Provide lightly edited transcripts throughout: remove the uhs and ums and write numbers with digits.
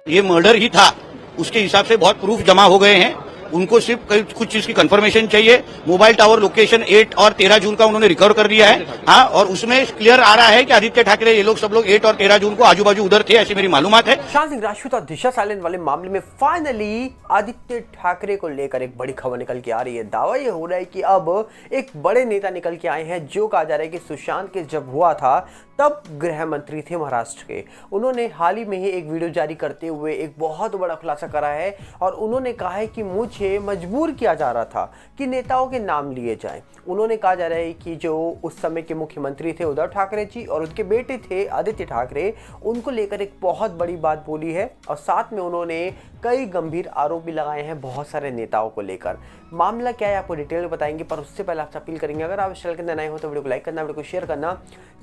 ये मर्डर ही था, उसके हिसाब से बहुत प्रूफ जमा हो गए हैं। उनको सिर्फ कुछ चीज की कंफर्मेशन चाहिए। मोबाइल टावर लोकेशन 8 और 13 जून का उन्होंने रिकवर कर दिया है। हाँ, और उसमें क्लियर आ रहा है कि आदित्य ठाकरे ये लोग सब लोग 8 और 13 जून को आजू बाजू उधर थे, ऐसी मेरी मालूमात है। सुशांत सिंह राजपूत और दिशा साइलेंट वाले मामले में फाइनली आदित्य ठाकरे को लेकर एक बड़ी खबर निकल के आ रही है। दावा ये हो रहा है कि अब एक बड़े नेता निकल के आए हैं जो कहा जा रहा है कि सुशांत केस जब हुआ था तब गृह मंत्री थे महाराष्ट्र के। उन्होंने हाल ही में ही एक वीडियो जारी करते हुए एक बहुत बड़ा खुलासा करा है और उन्होंने कहा है कि मुझे मजबूर किया जा रहा था कि नेताओं के नाम लिए जाएं। उन्होंने कहा जा रहा है कि जो उस समय के मुख्यमंत्री थे उद्धव ठाकरे जी और उनके बेटे थे आदित्य ठाकरे, उनको लेकर एक बहुत बड़ी बात बोली है और साथ में उन्होंने कई गंभीर आरोप भी लगाए हैं बहुत सारे नेताओं को लेकर। मामला क्या है आपको डिटेल में बताएंगे, पर उससे पहले आपसे अपील करेंगे अगर आप इस चैनल के अंदर नए हो तो वीडियो को लाइक करना, वीडियो को शेयर करना,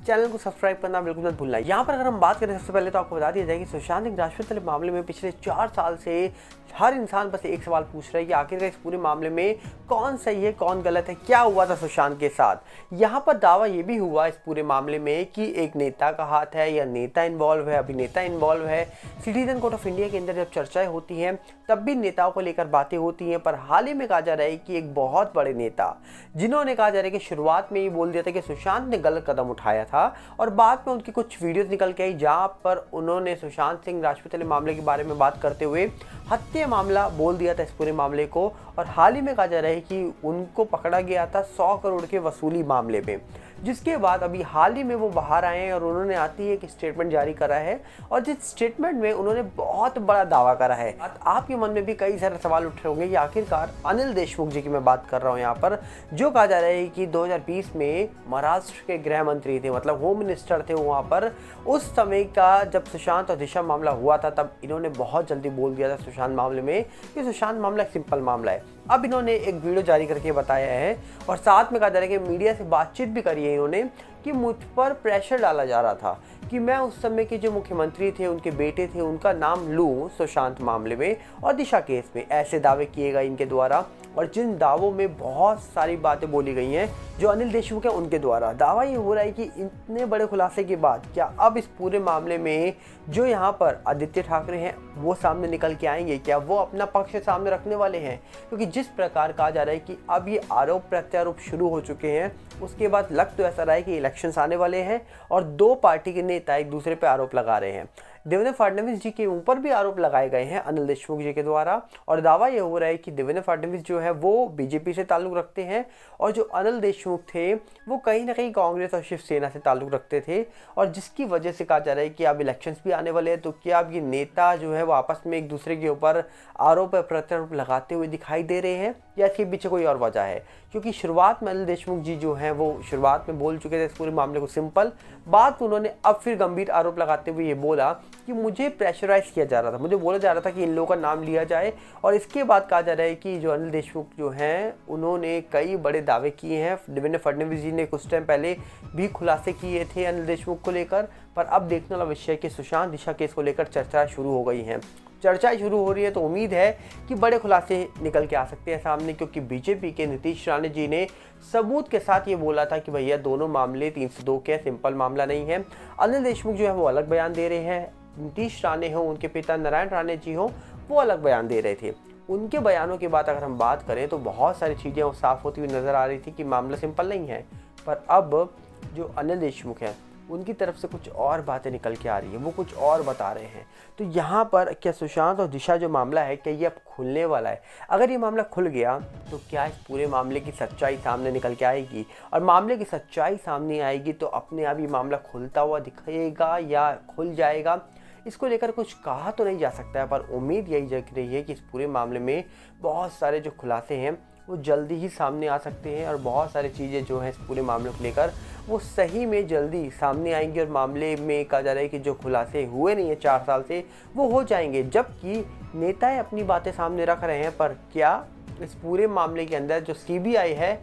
चैनल को सब्सक्राइब करना बिल्कुल मत भूलना। यहाँ पर अगर हम बात करें सबसे पहले तो आपको बता दिया जाए कि सुशांत सिंह राजपूत वाले मामले में पिछले 4 साल से हर इंसान बस एक सवाल पूछ रहा है कि आखिरकार इस पूरे मामले में कौन सही है कौन गलत है, क्या हुआ था सुशांत के साथ। यहाँ पर दावा ये भी हुआ इस पूरे मामले में कि एक नेता का हाथ है या नेता इन्वॉल्व है, अभिनेता इन्वॉल्व है। सिटीजन कोर्ट ऑफ इंडिया के अंदर जब चर्चाएं होती हैं तब भी नेताओं को लेकर बातें होती हैं, पर हाल ही में कहा जा रहा है कि एक बहुत बड़े नेता जिन्होंने कहा जा रहा है कि शुरुआत में ही बोल दिया था कि सुशांत ने गलत कदम उठाया था और बाद में उनकी कुछ वीडियोस निकल के आई जहां पर उन्होंने सुशांत सिंह राजपूत वाले मामले के बारे में बात करते हुए हत्या मामला बोल दिया था इस पूरे मामले को। और हाल ही में कहा जा रहा है कि उनको पकड़ा गया था 100 करोड़ के वसूली मामले में, जिसके बाद अभी हाल ही में वो बाहर आए हैं और उन्होंने आती है एक स्टेटमेंट जारी करा है और जिस स्टेटमेंट में उन्होंने बहुत बड़ा दावा करा है। आपके मन में भी कई सारे सवाल उठ रहे होंगे कि आखिरकार अनिल देशमुख जी की मैं बात कर रहा हूँ यहाँ पर, जो कहा जा रहा है कि 2020 में महाराष्ट्र के गृह मंत्री थे, मतलब होम मिनिस्टर थे वहाँ पर। उस समय का जब सुशांत और दिशा मामला हुआ था तब इन्होंने बहुत जल्दी बोल दिया था सुशांत मामले में कि सुशांत मामला एक सिंपल मामला है। अब इन्होंने एक वीडियो जारी करके बताया है और साथ में कहा जा रहा है कि मीडिया से बातचीत भी करी है इन्होंने कि मुझ पर प्रेशर डाला जा रहा था कि मैं उस समय के जो मुख्यमंत्री थे उनके बेटे थे उनका नाम लूं सुशांत मामले में और दिशा केस में। ऐसे दावे किए गए इनके द्वारा और जिन दावों में बहुत सारी बातें बोली गई हैं जो अनिल देशमुख है उनके द्वारा। दावा ये हो रहा है कि इतने बड़े खुलासे के बाद क्या अब इस पूरे मामले में जो यहाँ पर आदित्य ठाकरे हैं वो सामने निकल के आएंगे, क्या वो अपना पक्ष सामने रखने वाले हैं? क्योंकि जिस प्रकार कहा जा रहा है कि अब ये आरोप प्रत्यारोप शुरू हो चुके हैं, उसके बाद लग तो ऐसा रहा है कि इलेक्शंस आने वाले हैं और 2 पार्टी के नेता एक दूसरे पे आरोप लगा रहे हैं। देवेंद्र फडणवीस जी के ऊपर भी आरोप लगाए गए हैं अनिल देशमुख जी के द्वारा और दावा यह हो रहा है कि देवेंद्र फडणवीस जो है वो बीजेपी से ताल्लुक रखते हैं और जो अनिल देशमुख थे वो कहीं ना कहीं कांग्रेस और शिवसेना से ताल्लुक रखते थे और जिसकी वजह से कहा जा रहा है कि अब इलेक्शंस भी आने वाले हैं तो क्या अब ये नेता जो है वो आपस में एक दूसरे के ऊपर आरोप प्रत्यारोप लगाते हुए दिखाई दे रहे हैं या इसके पीछे कोई और वजह है? क्योंकि शुरुआत में अनिल देशमुख जी जो हैं वो शुरुआत में बोल चुके थे इस पूरे मामले को सिंपल, बाद में उन्होंने अब फिर गंभीर आरोप लगाते हुए ये बोला कि मुझे प्रेशराइज किया जा रहा था, मुझे बोला जा रहा था कि इन लोगों का नाम लिया जाए। और इसके बाद कहा जा रहा है कि जो अनिल देशमुख जो हैं उन्होंने कई बड़े दावे किए हैं। देवेंद्र फडणवीस जी ने कुछ टाइम पहले भी खुलासे किए थे अनिल देशमुख को लेकर, पर अब देखने वाला विषय कि सुशांत दिशा केस को लेकर चर्चा शुरू हो गई हैं। चर्चाएं शुरू हो रही है तो उम्मीद है कि बड़े खुलासे निकल के आ सकते हैं सामने, क्योंकि बीजेपी के नीतीश राणे जी ने सबूत के साथ ये बोला था कि भैया दोनों मामले 302 के सिंपल मामला नहीं है। अनिल देशमुख जो है वो अलग बयान दे रहे हैं, नीतीश राणे हो उनके पिता नारायण राणे जी हो वो अलग बयान दे रहे थे। उनके बयानों के बाद अगर हम बात करें तो बहुत सारी चीज़ें साफ होती हुई नजर आ रही थी कि मामला सिंपल नहीं है, पर अब जो अनिल देशमुख है उनकी तरफ से कुछ और बातें निकल के आ रही है, वो कुछ और बता रहे हैं। तो यहाँ पर क्या सुशांत और दिशा जो मामला है क्या ये अब खुलने वाला है? अगर ये मामला खुल गया तो क्या इस पूरे मामले की सच्चाई सामने निकल के आएगी? और मामले की सच्चाई सामने आएगी तो अपने आप ये मामला खुलता हुआ दिखेगा या खुल जाएगा, इसको लेकर कुछ कहा तो नहीं जा सकता है, पर उम्मीद यही जग रही है कि इस पूरे मामले में बहुत सारे जो खुलासे हैं वो जल्दी ही सामने आ सकते हैं और बहुत सारी चीज़ें जो हैं इस पूरे मामले को लेकर वो सही में जल्दी सामने आएंगी और मामले में कहा जा रहा है कि जो खुलासे हुए नहीं है 4 साल से वो हो जाएंगे, जबकि नेताएं अपनी बातें सामने रख रहे हैं। पर क्या इस पूरे मामले के अंदर जो सीबीआई है,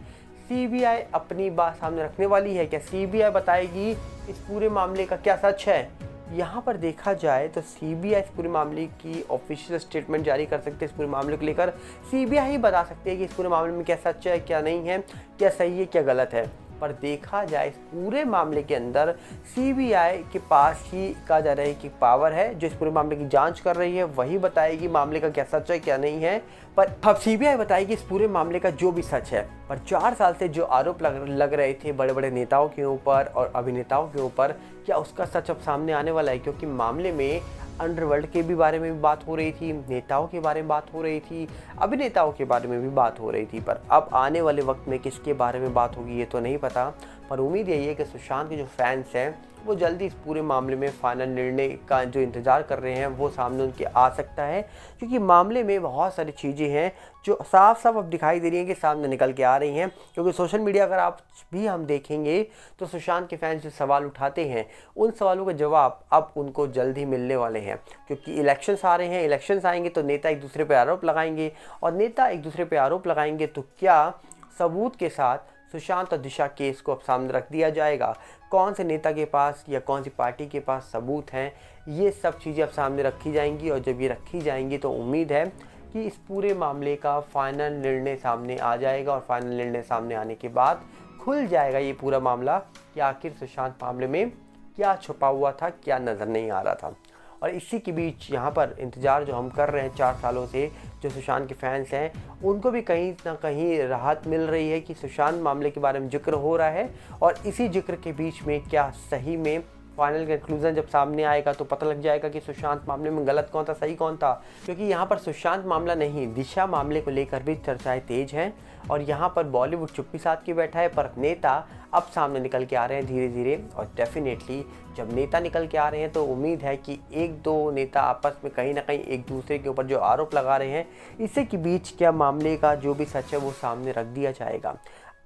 सीबीआई अपनी बात सामने रखने वाली है? क्या सीबीआई बताएगी इस पूरे मामले का क्या सच है? यहाँ पर देखा जाए तो सीबीआई इस पूरे मामले की ऑफिशियल स्टेटमेंट जारी कर सकते हैं। इस पूरे मामले को लेकर सीबीआई ही बता सकती है कि इस पूरे मामले में क्या सच है क्या नहीं है, क्या सही है क्या गलत है। पर देखा जाए इस पूरे मामले के अंदर सीबीआई के पास ही कहा जा रहा है कि पावर है, जो इस पूरे मामले की जांच कर रही है वही बताएगी मामले का क्या सच है क्या नहीं है। पर अब सीबीआई बताएगी इस पूरे मामले का जो भी सच है। पर 4 साल से जो आरोप लग रहे थे बड़े बड़े नेताओं के ऊपर और अभिनेताओं के ऊपर, क्या उसका सच अब सामने आने वाला है? क्योंकि मामले में अंडरवर्ल्ड के भी बारे में भी बात हो रही थी, नेताओं के बारे में बात हो रही थी, अभिनेताओं के बारे में भी बात हो रही थी। पर अब आने वाले वक्त में किसके बारे में बात होगी ये तो नहीं पता। पर उम्मीद यही है कि सुशांत के जो फैंस हैं वो जल्दी इस पूरे मामले में फाइनल निर्णय का जो इंतज़ार कर रहे हैं वो सामने उनके आ सकता है। क्योंकि मामले में बहुत सारी चीज़ें हैं जो साफ साफ अब दिखाई दे रही हैं कि सामने निकल के आ रही हैं। क्योंकि सोशल मीडिया अगर आप भी हम देखेंगे तो सुशांत के फैंस जो सवाल उठाते हैं उन सवालों के जवाब अब उनको जल्द ही मिलने वाले हैं। क्योंकि इलेक्शंस आ रहे हैं, इलेक्शंस आएंगे तो नेता एक दूसरे पर आरोप लगाएंगे, और नेता एक दूसरे पर आरोप लगाएंगे तो क्या सबूत के साथ सुशांत और दिशा केस को अब सामने रख दिया जाएगा? कौन से नेता के पास या कौन सी पार्टी के पास सबूत हैं, ये सब चीज़ें अब सामने रखी जाएंगी। और जब ये रखी जाएंगी तो उम्मीद है कि इस पूरे मामले का फाइनल निर्णय सामने आ जाएगा। और फाइनल निर्णय सामने आने के बाद खुल जाएगा ये पूरा मामला कि आखिर सुशांत मामले में क्या छुपा हुआ था, क्या नज़र नहीं आ रहा था। और इसी के बीच यहाँ पर इंतज़ार जो हम कर रहे हैं 4 सालों से, जो सुशांत के फैंस हैं उनको भी कहीं ना कहीं राहत मिल रही है कि सुशांत मामले के बारे में जिक्र हो रहा है। और इसी जिक्र के बीच में क्या सही में फाइनल कंक्लूजन जब सामने आएगा तो पता लग जाएगा कि सुशांत मामले में गलत कौन था सही कौन था। क्योंकि यहाँ पर सुशांत मामला नहीं, दिशा मामले को लेकर भी चर्चाएं तेज हैं। और यहाँ पर बॉलीवुड चुप्पी साध के बैठा है, पर नेता अब सामने निकल के आ रहे हैं धीरे धीरे। और डेफिनेटली जब नेता निकल के आ रहे हैं तो उम्मीद है कि 1-2 नेता आपस में कहीं ना कहीं एक दूसरे के ऊपर जो आरोप लगा रहे हैं इसी के बीच क्या मामले का जो भी सच है वो सामने रख दिया जाएगा।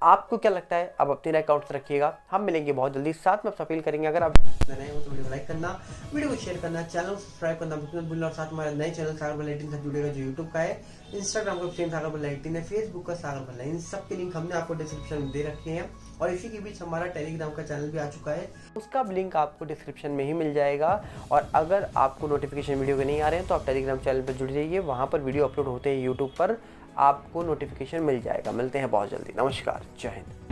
आपको क्या लगता है? अब अपने अकाउंट्स रखिएगा, हम मिलेंगे बहुत जल्दी। साथ में आप अपील करेंगे अगर आप नए हो तो वीडियो को लाइक करना, वीडियो को शेयर करना, चैनल को सब्सक्राइब करना बिल्कुल भूलना। और साथ हमारा नए चैनल सागर बल्ला 18 से जुड़ेगा जो यूट्यूब का है, इंस्टाग्राम का सेम सागर बल्ला 18 है, फेसबुक का सागर बल्ला, इन सब के लिंक हमने आपको डिस्क्रिप्शन में दे रखे हैं। और इसी के बीच हमारा टेलीग्राम का चैनल भी आ चुका है, उसका लिंक आपको डिस्क्रिप्शन में ही मिल जाएगा। और अगर आपको नोटिफिकेशन वीडियो के नहीं आ रहे हैं तो आप टेलीग्राम चैनल पर जुड़ जाइए, वहाँ पर वीडियो अपलोड होते हैं यूट्यूब पर, आपको नोटिफिकेशन मिल जाएगा। मिलते हैं बहुत जल्दी। नमस्कार, जय हिंद।